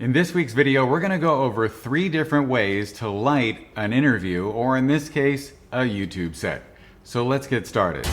In this week's video, we're going to go over 3 different ways to light an interview, or in this case, a YouTube set. So let's get started.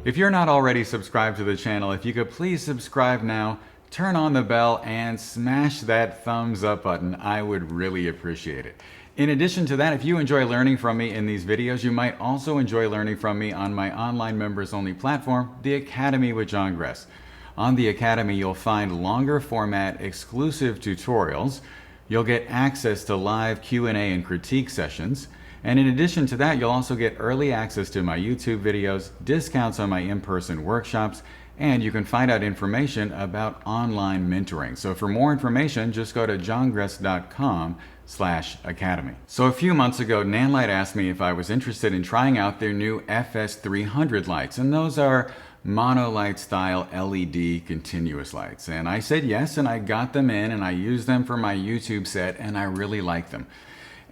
If you're not already subscribed to the channel, if you could please subscribe now, turn on the bell, and smash that thumbs up button, I would really appreciate it. In addition to that, if you enjoy learning from me in these videos, you might also enjoy learning from me on my online members-only platform, The Academy with John Gress. On The Academy, you'll find longer format exclusive tutorials. You'll get access to live Q&A and critique sessions. And in addition to that, you'll also get early access to my YouTube videos, discounts on my in-person workshops, and you can find out information about online mentoring. So for more information, just go to johngress.com/academy. So a few months ago, Nanlite asked me if I was interested in trying out their new FS300 lights, and those are Monolight style LED continuous lights. And I said yes, and I got them in, and I used them for my YouTube set, and I really like them.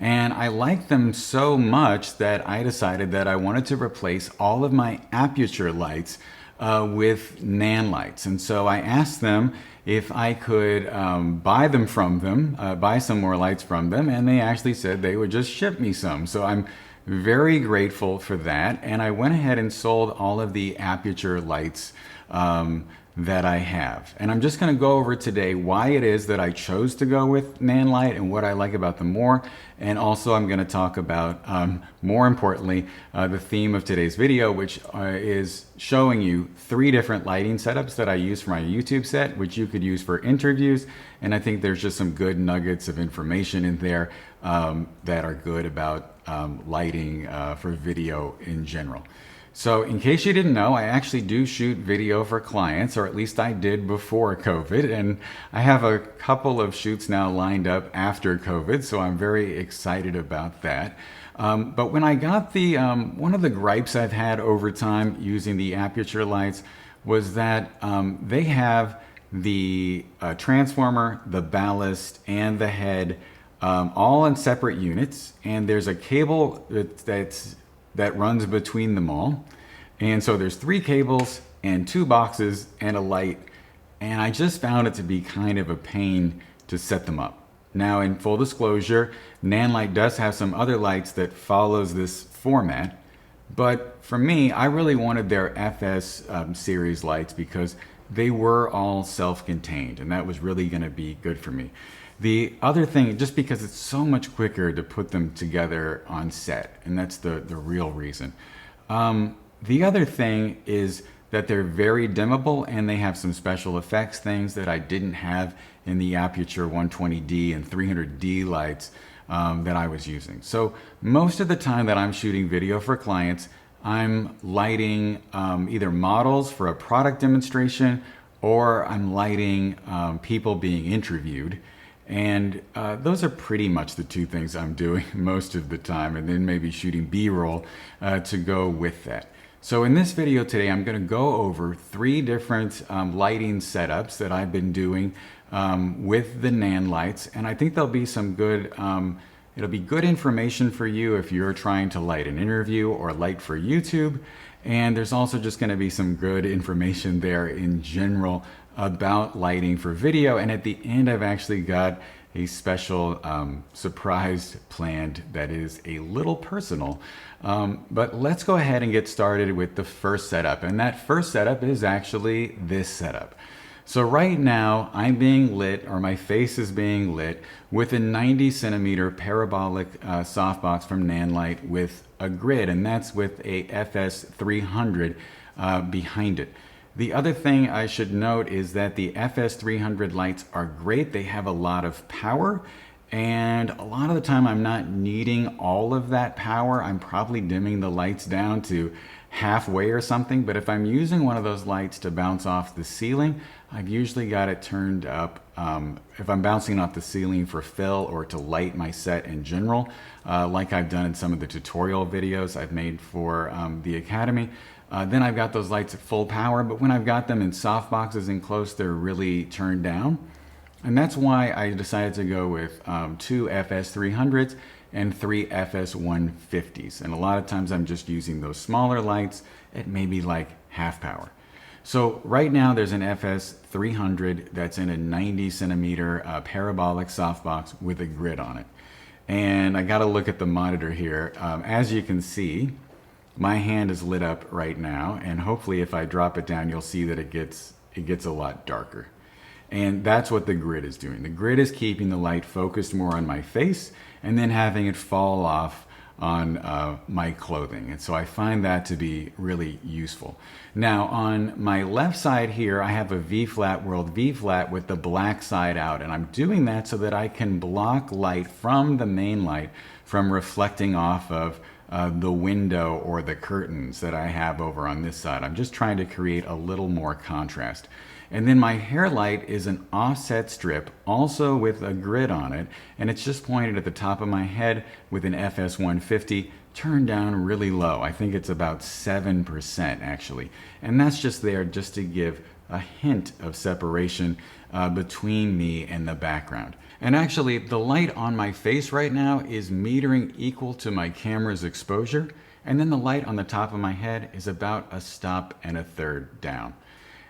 And I like them so much that I decided that I wanted to replace all of my aperture lights with Nanlites. And so I asked them if I could buy them from them, buy some more lights from them, and they actually said they would just ship me some. So I'm very grateful for that. And I went ahead and sold all of the aperture lights that I have. And I'm just going to go over today why it is that I chose to go with Nanlite and what I like about them more. And also I'm going to talk about, more importantly, the theme of today's video, which is showing you 3 different lighting setups that I use for my YouTube set, which you could use for interviews. And I think there's just some good nuggets of information in there that are good about lighting for video in general. So in case you didn't know, I actually do shoot video for clients, or at least I did before COVID, and I have a couple of shoots now lined up after COVID, so I'm very excited about that. But when I got the, one of the gripes I've had over time using the aperture lights was that they have the transformer, the ballast, and the head all in separate units, and there's a cable that runs between them all. And so there's 3 cables and 2 boxes and a light. And I just found it to be kind of a pain to set them up. Now, in full disclosure, Nanlite does have some other lights that follows this format. But for me, I really wanted their FS series lights because they were all self-contained, and that was really gonna be good for me. The other thing, just because it's so much quicker to put them together on set, and that's the real reason. The other thing is that they're very dimmable, and they have some special effects things that I didn't have in the Aperture 120D and 300D lights that I was using. So most of the time that I'm shooting video for clients, I'm lighting either models for a product demonstration, or I'm lighting people being interviewed. And those are pretty much the 2 things I'm doing most of the time, and then maybe shooting B-roll to go with that. So in this video today, I'm going to go over 3 different lighting setups that I've been doing with the Nanlites, and I think there'll be some good, it'll be good information for you if you're trying to light an interview or light for YouTube. And there's also just going to be some good information there in general about lighting for video. And at the end, I've actually got a special surprise planned that is a little personal. But let's go ahead and get started with the first setup. And that first setup is actually this setup. So right now I'm being lit, or my face is being lit, with a 90 centimeter parabolic softbox from Nanlite with a grid, and that's with a FS300 behind it. The other thing I should note is that the FS300 lights are great. They have a lot of power, and a lot of the time I'm not needing all of that power. I'm probably dimming the lights down to halfway or something, but if I'm using one of those lights to bounce off the ceiling, I've usually got it turned up. If I'm bouncing off the ceiling for fill or to light my set in general, like I've done in some of the tutorial videos I've made for the Academy, then I've got those lights at full power, but when I've got them in soft boxes and close, they're really turned down. And that's why I decided to go with 2 FS300s and 3 FS150s. And a lot of times I'm just using those smaller lights at maybe like half power. So right now there's an FS300 that's in a 90 centimeter parabolic softbox with a grid on it. And I got to look at the monitor here. As you can see, my hand is lit up right now, and hopefully if I drop it down, you'll see that it gets a lot darker. And that's what the grid is doing. The grid is keeping the light focused more on my face and then having it fall off on my clothing. And so I find that to be really useful. Now on my left side here, I have a V-flat, world V-flat with the black side out. And I'm doing that so that I can block light from the main light from reflecting off of the window or the curtains that I have over on this side. I'm just trying to create a little more contrast. And then my hair light is an offset strip, also with a grid on it, and it's just pointed at the top of my head with an FS150 turned down really low. I think it's about 7% actually. And that's just there just to give a hint of separation between me and the background. And actually, the light on my face right now is metering equal to my camera's exposure, and then the light on the top of my head is about a stop and a third down.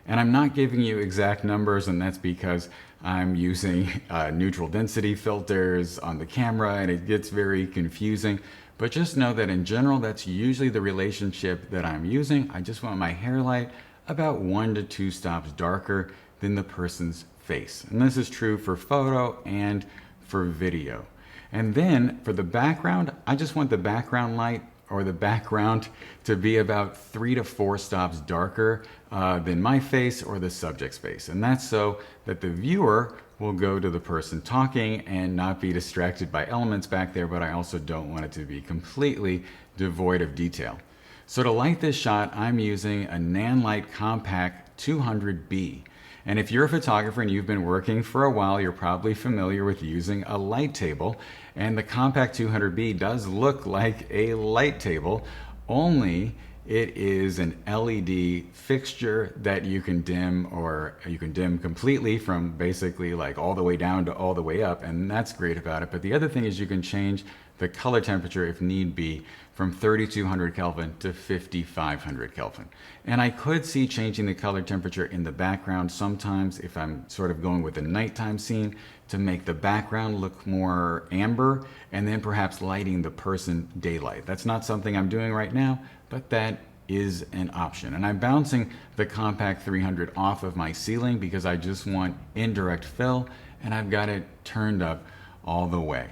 And I'm not giving you exact numbers, and that's because I'm using neutral density filters on the camera, and it gets very confusing. But just know that in general, that's usually the relationship that I'm using. I just want my hair light about 1 to 2 stops darker than the person's face. And this is true for photo and for video. And then for the background, I just want the background light or the background to be about 3 to 4 stops darker than my face or the subject's face. And that's so that the viewer will go to the person talking and not be distracted by elements back there, but I also don't want it to be completely devoid of detail. So to light this shot, I'm using a Nanlite Compac 200B. And if you're a photographer and you've been working for a while, you're probably familiar with using a light table. And the Compac 200B does look like a light table, only it is an LED fixture that you can dim, or you can dim completely from basically like all the way down to all the way up. And that's great about it. But the other thing is you can change the color temperature if need be from 3200 Kelvin to 5500 Kelvin. And I could see changing the color temperature in the background sometimes if I'm sort of going with a nighttime scene to make the background look more amber, and then perhaps lighting the person daylight. That's not something I'm doing right now, but that is an option. And I'm bouncing the Compac 300 off of my ceiling because I just want indirect fill, and I've got it turned up all the way.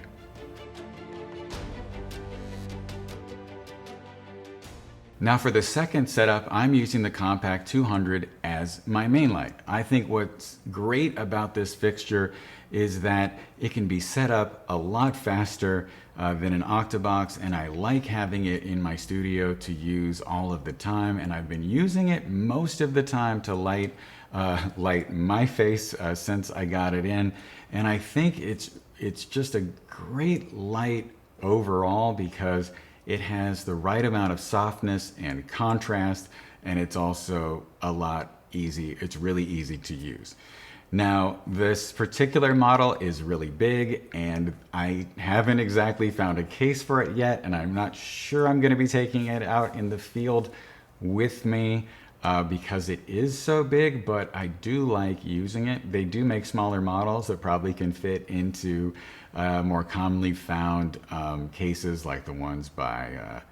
Now for the second setup, I'm using the Compac 200 as my main light. I think what's great about this fixture is that it can be set up a lot faster than an octabox, and I like having it in my studio to use all of the time, and I've been using it most of the time to light my face since I got it in, and I think it's just a great light overall because it has the right amount of softness and contrast, and it's also a lot easy. It's really easy to use. Now, this particular model is really big, and I haven't exactly found a case for it yet, and I'm not sure I'm going to be taking it out in the field with me because it is so big, but I do like using it. They do make smaller models that probably can fit into more commonly found cases like the ones by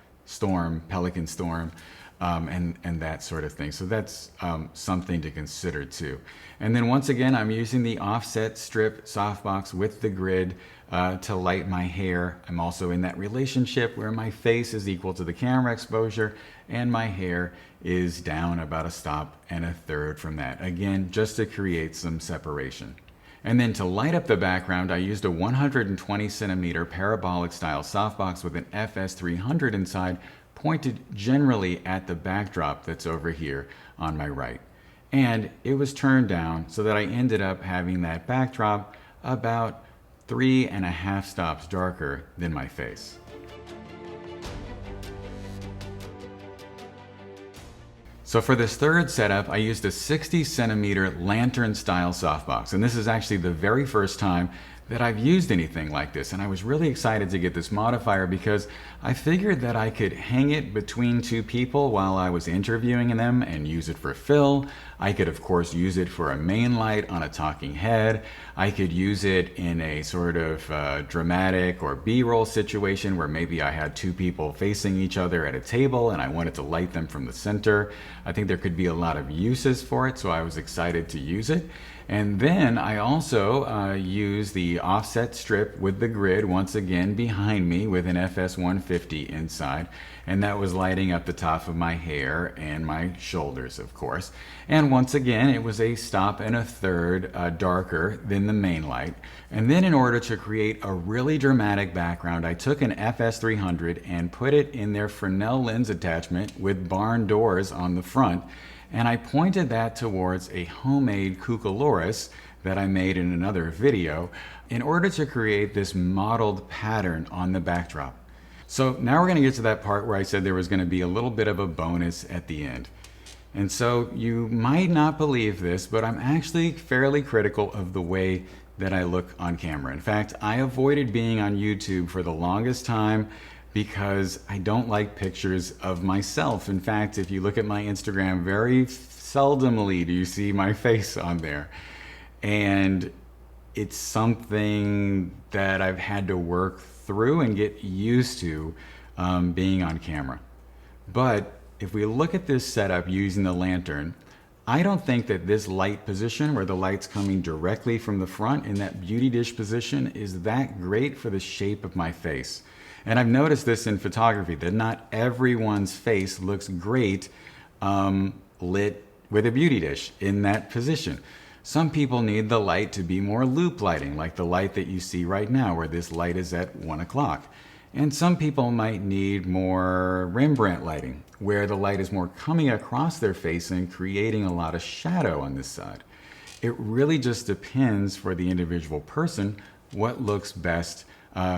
Pelican Storm, and that sort of thing. So that's something to consider too. And then once again, I'm using the offset strip softbox with the grid to light my hair. I'm also in that relationship where my face is equal to the camera exposure and my hair is down about a stop and a third from that. Again, just to create some separation. And then to light up the background, I used a 120 centimeter parabolic style softbox with an FS300 inside, pointed generally at the backdrop that's over here on my right. And it was turned down so that I ended up having that backdrop about 3.5 stops darker than my face. So for this third setup, I used a 60 centimeter lantern style softbox. And this is actually the very first time that I've used anything like this. And I was really excited to get this modifier because I figured that I could hang it between two people while I was interviewing them and use it for fill. I could, of course, use it for a main light on a talking head. I could use it in a sort of dramatic or B-roll situation where maybe I had two people facing each other at a table and I wanted to light them from the center. I think there could be a lot of uses for it, so I was excited to use it. And then I also use the offset strip with the grid once again behind me with an FS150 inside, and that was lighting up the top of my hair and my shoulders, of course. And once again, it was a stop and a third darker than the main light. And then in order to create a really dramatic background, I took an FS300 and put it in their Fresnel lens attachment with barn doors on the front. And I pointed that towards a homemade cucoloris that I made in another video in order to create this modeled pattern on the backdrop. So now we're going to get to that part where I said there was going to be a little bit of a bonus at the end. And so you might not believe this, but I'm actually fairly critical of the way that I look on camera. In fact, I avoided being on YouTube for the longest time because I don't like pictures of myself. In fact, if you look at my Instagram, very seldomly do you see my face on there. And it's something that I've had to work through and get used to being on camera. But if we look at this setup using the lantern, I don't think that this light position where the light's coming directly from the front in that beauty dish position is that great for the shape of my face. And I've noticed this in photography, that not everyone's face looks great lit with a beauty dish in that position. Some people need the light to be more loop lighting, like the light that you see right now, where this light is at 1 o'clock. And some people might need more Rembrandt lighting, where the light is more coming across their face and creating a lot of shadow on this side. It really just depends for the individual person what looks best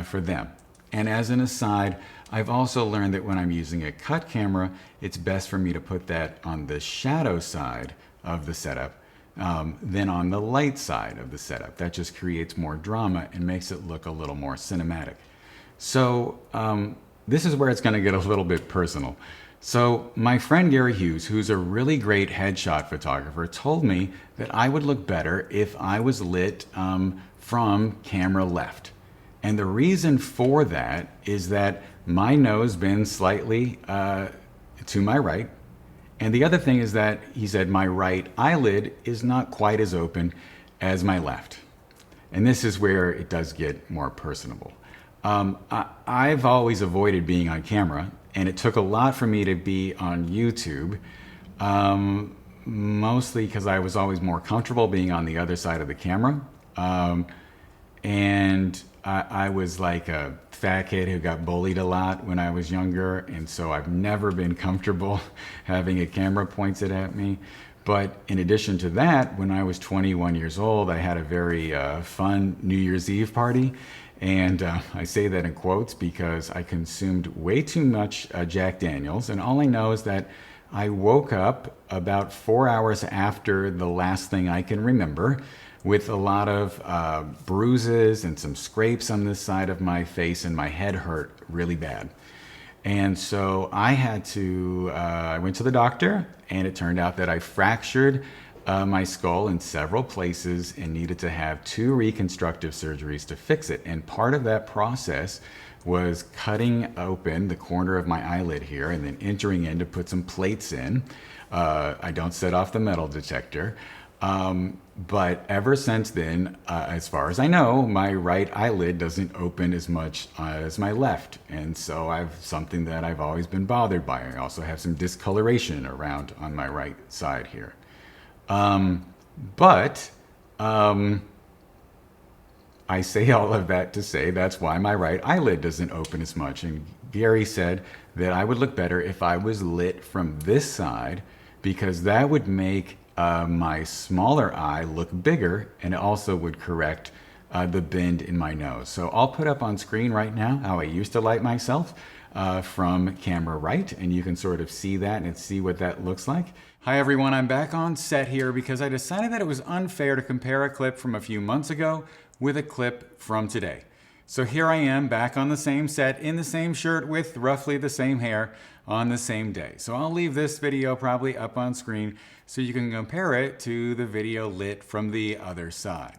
for them. And as an aside, I've also learned that when I'm using a cut camera, it's best for me to put that on the shadow side of the setup than on the light side of the setup. That just creates more drama and makes it look a little more cinematic. So this is where it's going to get a little bit personal. So my friend Gary Hughes, who's a really great headshot photographer, told me that I would look better if I was lit from camera left. And the reason for that is that my nose bends slightly to my right. And the other thing is that he said my right eyelid is not quite as open as my left. And this is where it does get more personable. I've always avoided being on camera, and it took a lot for me to be on YouTube, mostly because I was always more comfortable being on the other side of the camera. And I was like a fat kid who got bullied a lot when I was younger, and so I've never been comfortable having a camera pointed at me. But in addition to that, when I was 21 years old, I had a very fun New Year's Eve party. And I say that in quotes because I consumed way too much Jack Daniels. And all I know is that I woke up about 4 hours after the last thing I can remember with a lot of bruises and some scrapes on this side of my face, and my head hurt really bad. And so I had to, I went to the doctor, and it turned out that I fractured my skull in several places and needed to have 2 reconstructive surgeries to fix it. And part of that process was cutting open the corner of my eyelid here and then entering in to put some plates in. I don't set off the metal detector. But ever since then, as far as I know, my right eyelid doesn't open as much as my left. And so I've something that I've always been bothered by. I also have some discoloration around on my right side here. But I say all of that to say that's why my right eyelid doesn't open as much. And Gary said that I would look better if I was lit from this side, because that would make my smaller eye look bigger, and it also would correct the bend in my nose. So I'll put up on screen right now how I used to light myself from camera right, and you can sort of see that and see what that looks like. Hi everyone, I'm back on set here because I decided that it was unfair to compare a clip from a few months ago with a clip from today. So here I am back on the same set in the same shirt with roughly the same hair on the same day. So I'll leave this video probably up on screen so you can compare it to the video lit from the other side.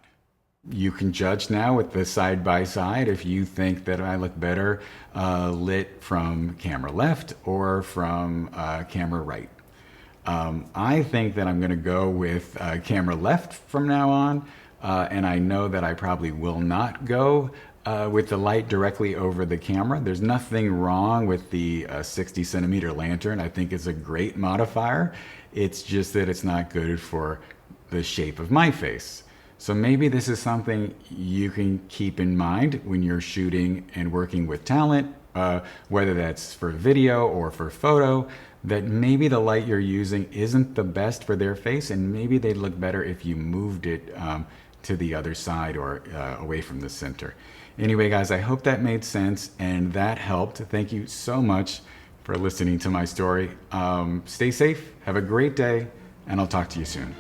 You can judge now with the side by side if you think that I look better lit from camera left or from camera right. I think that I'm gonna go with camera left from now on, and I know that I probably will not go with the light directly over the camera. There's nothing wrong with the 60 centimeter lantern. I think it's a great modifier. It's just that it's not good for the shape of my face. So maybe this is something you can keep in mind when you're shooting and working with talent, whether that's for video or for photo, that maybe the light you're using isn't the best for their face, and maybe they'd look better if you moved it to the other side or away from the center. Anyway, guys, I hope that made sense and that helped. Thank you so much for listening to my story. Stay safe, have a great day, and I'll talk to you soon.